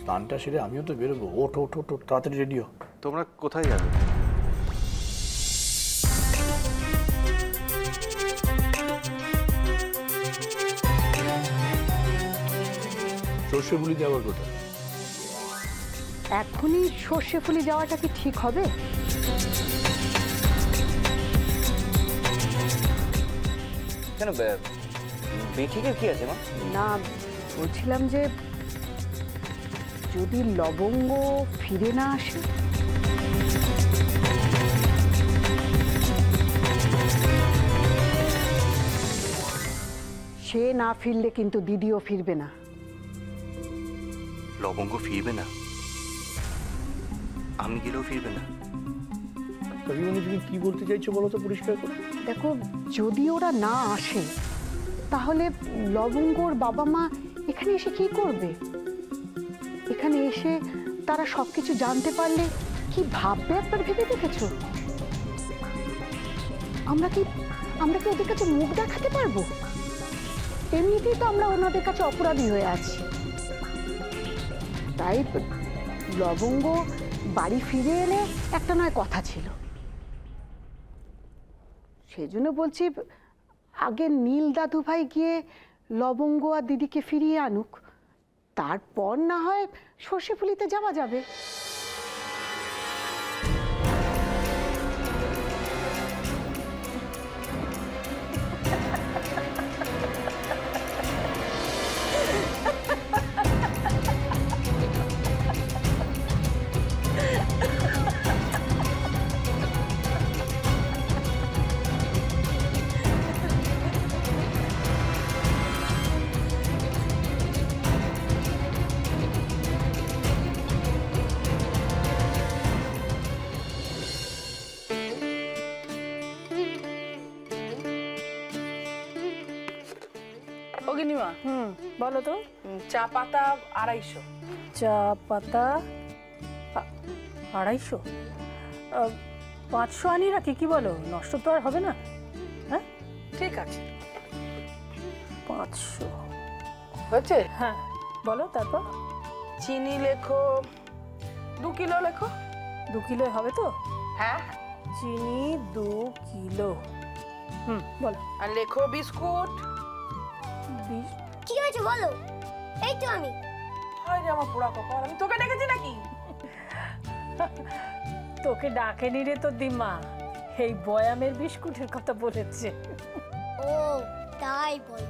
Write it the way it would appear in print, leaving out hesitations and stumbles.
স্নানটা সেরে আমিও তো বেরোবো। ওঠ ওঠ ওঠ ওঠ, তাড়াতাড়ি রেডি হও। তোমরা কোথায় যাবে? সর্ষে ফুলি যাওয়ার কথা। এখনই সর্ষে ফুলি যাওয়াটা কি ঠিক হবে? কেন বেঠিকের কি আছে মা? না, বলছিলাম যে যদি লবঙ্গ ফিরে না আসে। সে না ফিরলে কিন্তু দিদিও ফিরবে না। লবঙ্গ ফিরবে না? আমি গেলেও ফিরবে না? কাকিমণি তুমি কি বলতে চাইছো বলো তো পরিষ্কার করে। দেখো, যদি ওরা না আসে তাহলে লবঙ্গর বাবা মা এখানে এসে কি করবে? এখানে এসে তারা সবকিছু জানতে পারলে কি ভাববে একবার ভেবে দেখেছো? আমরা কি ওদের কাছে মুখ দেখাতে পারবো? এমনিতেই তো আমরা ওনাদের কাছে অপরাধী হয়ে আছি। তাই লবঙ্গ বাড়ি ফিরে এলে একটা নয় কথা ছিল। সেই জন্য বলছি, আগে নীল দাদু ভাই গিয়ে লবঙ্গ আর দিদিকে ফিরিয়ে আনুক, তারপর না হয় সর্ষে ফুলিতে যাওয়া যাবে। অগ্নিমা, বলো তো। চা পাতা 250। চা পাতা 250? 500 আনি রাখি, কি বলো? নষ্ট তো আর হবে না? হ্যাঁ ঠিক আছে, 500 হয়েছে। হ্যাঁ বলো তারপর। চিনি লেখো 2 কিলো লেখো। 2 কিলো হবে তো? হ্যাঁ। চিনি 2 কিলো। বলো। আর লেখো বিস্কুট। কি হয়েছে বলো? এই তো আমি। হয় রে আমার পোড়া কপাল, আমি তোকে ডেকেছি নাকি? তোকে ডাকেনি রে তোর দিমা, এই বয়ামের বিস্কুটের কথা বলেছে। ও তাই বল।